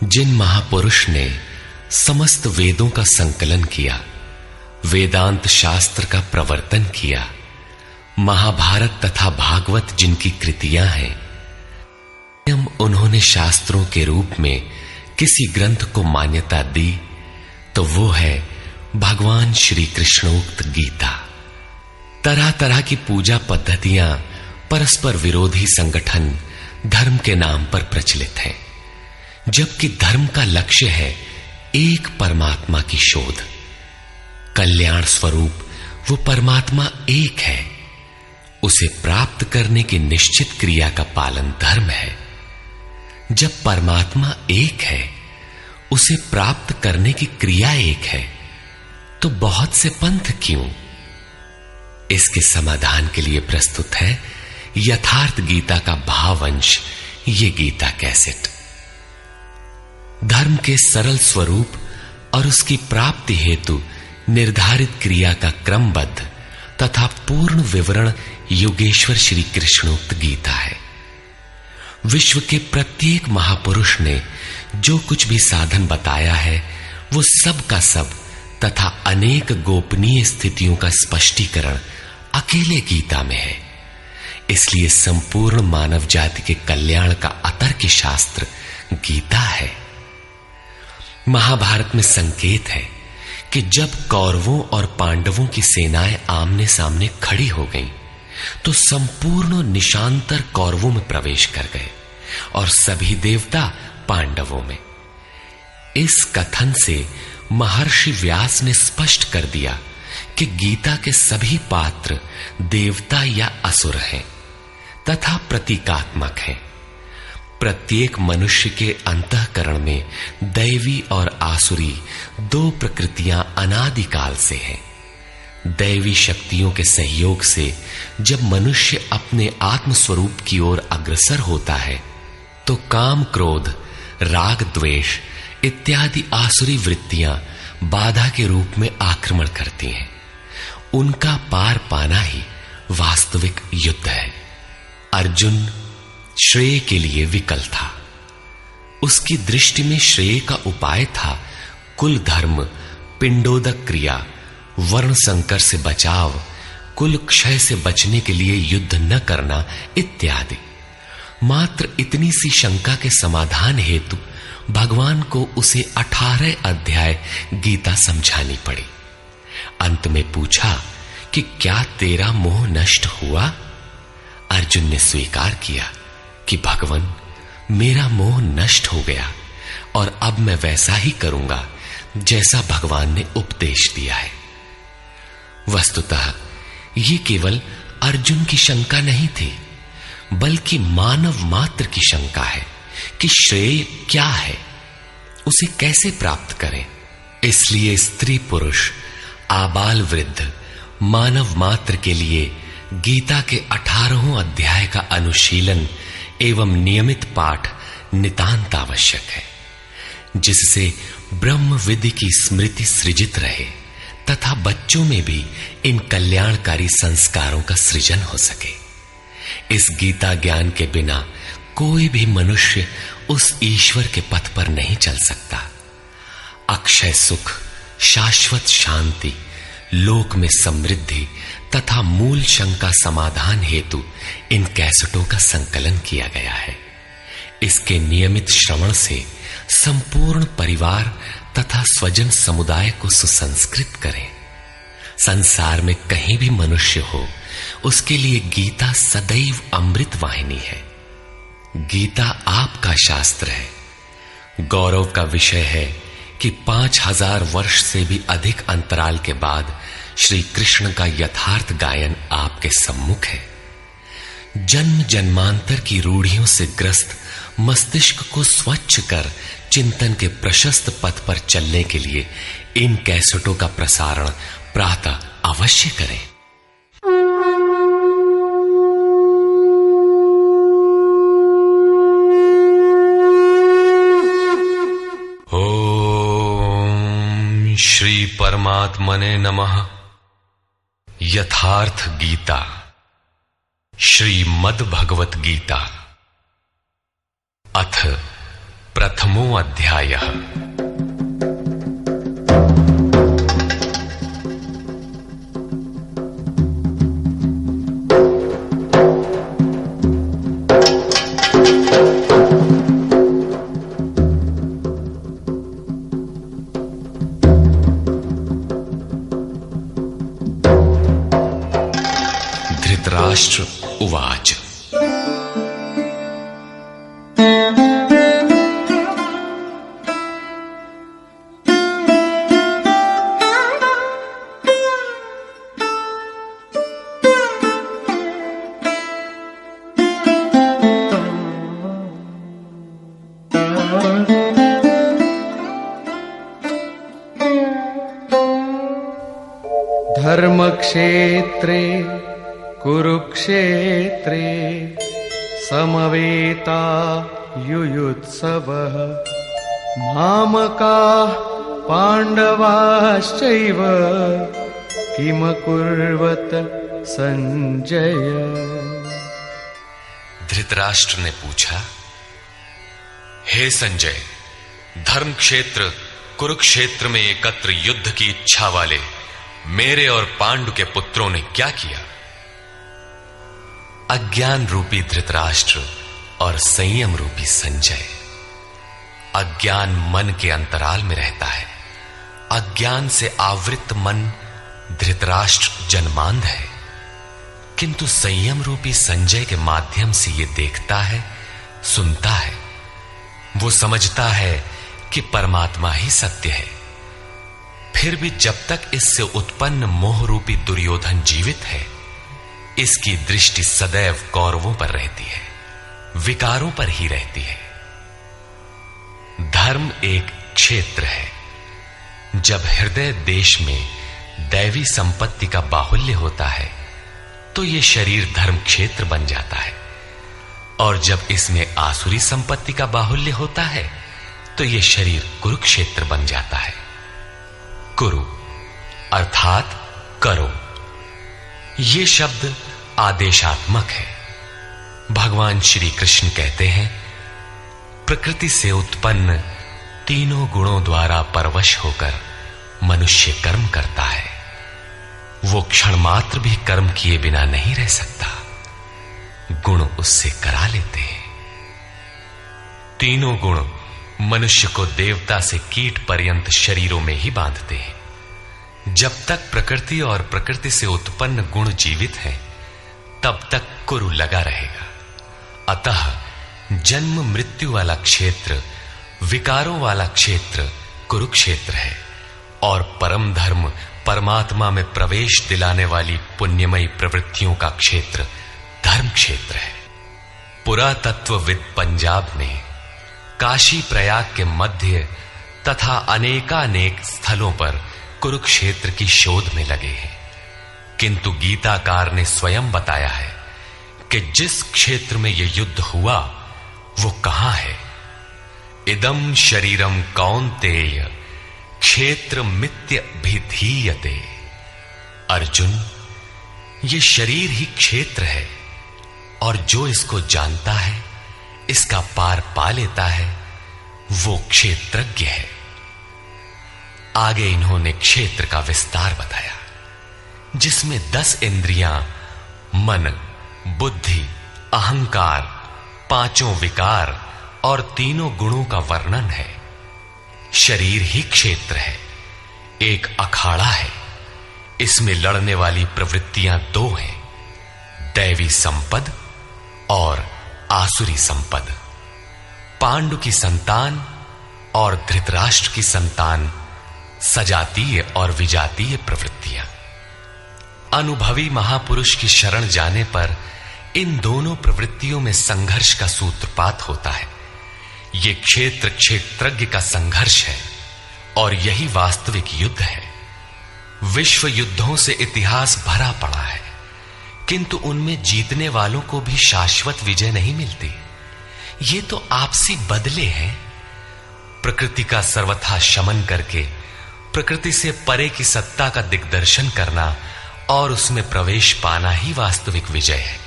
जिन महापुरुष ने समस्त वेदों का संकलन किया, वेदांत शास्त्र का प्रवर्तन किया, महाभारत तथा भागवत जिनकी कृतियां हैं, उन्होंने शास्त्रों के रूप में किसी ग्रंथ को मान्यता दी तो वो है भगवान श्री कृष्णोक्त गीता। तरह तरह की पूजा पद्धतियां, परस्पर विरोधी संगठन धर्म के नाम पर प्रचलित हैं, जबकि धर्म का लक्ष्य है एक परमात्मा की शोध। कल्याण स्वरूप वो परमात्मा एक है, उसे प्राप्त करने की निश्चित क्रिया का पालन धर्म है। जब परमात्मा एक है, उसे प्राप्त करने की क्रिया एक है, तो बहुत से पंथ क्यों? इसके समाधान के लिए प्रस्तुत है यथार्थ गीता का भावांश, ये गीता कैसेट। धर्म के सरल स्वरूप और उसकी प्राप्ति हेतु निर्धारित क्रिया का क्रमबद्ध तथा पूर्ण विवरण योगेश्वर श्री कृष्णोक्त गीता है। विश्व के प्रत्येक महापुरुष ने जो कुछ भी साधन बताया है, वो सब का सब तथा अनेक गोपनीय स्थितियों का स्पष्टीकरण अकेले गीता में है। इसलिए संपूर्ण मानव जाति के कल्याण का अतर्क शास्त्र गीता है। महाभारत में संकेत है कि जब कौरवों और पांडवों की सेनाएं आमने सामने खड़ी हो गईं, तो संपूर्ण निशांतर कौरवों में प्रवेश कर गए और सभी देवता पांडवों में। इस कथन से महर्षि व्यास ने स्पष्ट कर दिया कि गीता के सभी पात्र देवता या असुर हैं तथा प्रतीकात्मक हैं। प्रत्येक मनुष्य के अंतःकरण में दैवी और आसुरी दो प्रकृतियां अनादिकाल से हैं। दैवी शक्तियों के सहयोग से जब मनुष्य अपने आत्म स्वरूप की ओर अग्रसर होता है, तो काम, क्रोध, राग, द्वेष इत्यादि आसुरी वृत्तियां बाधा के रूप में आक्रमण करती हैं। उनका पार पाना ही वास्तविक युद्ध है। अर्जुन श्रेय के लिए विकल था। उसकी दृष्टि में श्रेय का उपाय था कुल धर्म, पिंडोदक क्रिया, वर्ण संकर से बचाव, कुल क्षय से बचने के लिए युद्ध न करना इत्यादि। मात्र इतनी सी शंका के समाधान हेतु भगवान को उसे 18 अध्याय गीता समझानी पड़ी। अंत में पूछा कि क्या तेरा मोह नष्ट हुआ? अर्जुन ने स्वीकार किया कि भगवान, मेरा मोह नष्ट हो गया और अब मैं वैसा ही करूंगा जैसा भगवान ने उपदेश दिया है। वस्तुतः ये केवल अर्जुन की शंका नहीं थी, बल्कि मानव मात्र की शंका है कि श्रेय क्या है, उसे कैसे प्राप्त करें। इसलिए स्त्री पुरुष, आबाल वृद्ध, मानव मात्र के लिए गीता के 18 अध्याय का अनुशीलन एवं नियमित पाठ नितांत आवश्यक है, जिससे ब्रह्म विधि की स्मृति सृजित रहे तथा बच्चों में भी इन कल्याणकारी संस्कारों का सृजन हो सके। इस गीता ज्ञान के बिना कोई भी मनुष्य उस ईश्वर के पथ पर नहीं चल सकता। अक्षय सुख, शाश्वत शांति, लोक में समृद्धि तथा मूल शंका समाधान हेतु इन कैसेटों का संकलन किया गया है। इसके नियमित श्रवण से संपूर्ण परिवार तथा स्वजन समुदाय को सुसंस्कृत करें। संसार में कहीं भी मनुष्य हो, उसके लिए गीता सदैव अमृत वाहिनी है। गीता आपका शास्त्र है। गौरव का विषय है कि 5000 वर्ष से भी अधिक अंतराल के बाद श्री कृष्ण का यथार्थ गायन आपके सम्मुख है। जन्म जन्मांतर की रूढ़ियों से ग्रस्त मस्तिष्क को स्वच्छ कर चिंतन के प्रशस्त पथ पर चलने के लिए इन कैसेटों का प्रसारण प्रातः अवश्य करें। ओम श्री परमात्मने नमः। यथार्थ गीता, श्रीमद् भगवत गीता, अथ प्रथमो अध्यायः। धृतराष्ट्र उवाच। धर्मक्षेत्रे कुरुक्षेत्रे समवेता युयुत्सवः मामकाः पाण्डवाश्चैव किमकुर्वत संजय। धृतराष्ट्र ने पूछा, हे संजय, धर्म क्षेत्र कुरुक्षेत्र में एकत्र युद्ध की इच्छा वाले मेरे और पांडु के पुत्रों ने क्या किया? अज्ञान रूपी धृतराष्ट्र और संयम रूपी संजय। अज्ञान मन के अंतराल में रहता है। अज्ञान से आवृत मन धृतराष्ट्र जन्मांध है, किंतु संयम रूपी संजय के माध्यम से यह देखता है, सुनता है। वो समझता है कि परमात्मा ही सत्य है। फिर भी जब तक इससे उत्पन्न मोह रूपी दुर्योधन जीवित है, इसकी दृष्टि सदैव कौरवों पर रहती है, विकारों पर ही रहती है। धर्म एक क्षेत्र है। जब हृदय देश में दैवी संपत्ति का बाहुल्य होता है तो यह शरीर धर्म क्षेत्र बन जाता है, और जब इसमें आसुरी संपत्ति का बाहुल्य होता है तो यह शरीर कुरुक्षेत्र बन जाता है। कुरु अर्थात करो। ये शब्द आदेशात्मक है। भगवान श्री कृष्ण कहते हैं, प्रकृति से उत्पन्न तीनों गुणों द्वारा परवश होकर मनुष्य कर्म करता है। वो क्षण मात्र भी कर्म किए बिना नहीं रह सकता। गुण उससे करा लेते हैं। तीनों गुण मनुष्य को देवता से कीट पर्यंत शरीरों में ही बांधते हैं। जब तक प्रकृति और प्रकृति से उत्पन्न गुण जीवित हैं, तब तक कुरु लगा रहेगा। अतः जन्म मृत्यु वाला क्षेत्र, विकारों वाला क्षेत्र कुरुक्षेत्र है, और परम धर्म परमात्मा में प्रवेश दिलाने वाली पुण्यमयी प्रवृत्तियों का क्षेत्र धर्म क्षेत्र है। पुरातत्वविद पंजाब में काशी प्रयाग के मध्य तथा अनेकानेक स्थलों पर कुरुक्षेत्र की शोध में लगे हैं, किंतु गीताकार ने स्वयं बताया है कि जिस क्षेत्र में यह युद्ध हुआ वो कहां है। इदम शरीरम कौन्तेय क्षेत्र मित्य भिधीयते। अर्जुन, ये शरीर ही क्षेत्र है, और जो इसको जानता है, इसका पार पा लेता है, वो क्षेत्रज्ञ है। आगे इन्होंने क्षेत्र का विस्तार बताया, जिसमें 10 इंद्रियां, मन, बुद्धि, अहंकार, 5 विकार और 3 गुणों का वर्णन है। शरीर ही क्षेत्र है, एक अखाड़ा है। इसमें लड़ने वाली प्रवृत्तियां 2 हैं, दैवी संपद और आसुरी संपद। पांडु की संतान और धृतराष्ट्र की संतान सजातीय और विजातीय प्रवृत्तियां। अनुभवी महापुरुष की शरण जाने पर इन दोनों प्रवृत्तियों में संघर्ष का सूत्रपात होता है। यह क्षेत्र क्षेत्रज्ञ का संघर्ष है, और यही वास्तविक युद्ध है। विश्व युद्धों से इतिहास भरा पड़ा है, किंतु उनमें जीतने वालों को भी शाश्वत विजय नहीं मिलती। ये तो आपसी बदले हैं। प्रकृति का सर्वथा शमन करके प्रकृति से परे की सत्ता का दिग्दर्शन करना और उसमें प्रवेश पाना ही वास्तविक विजय है।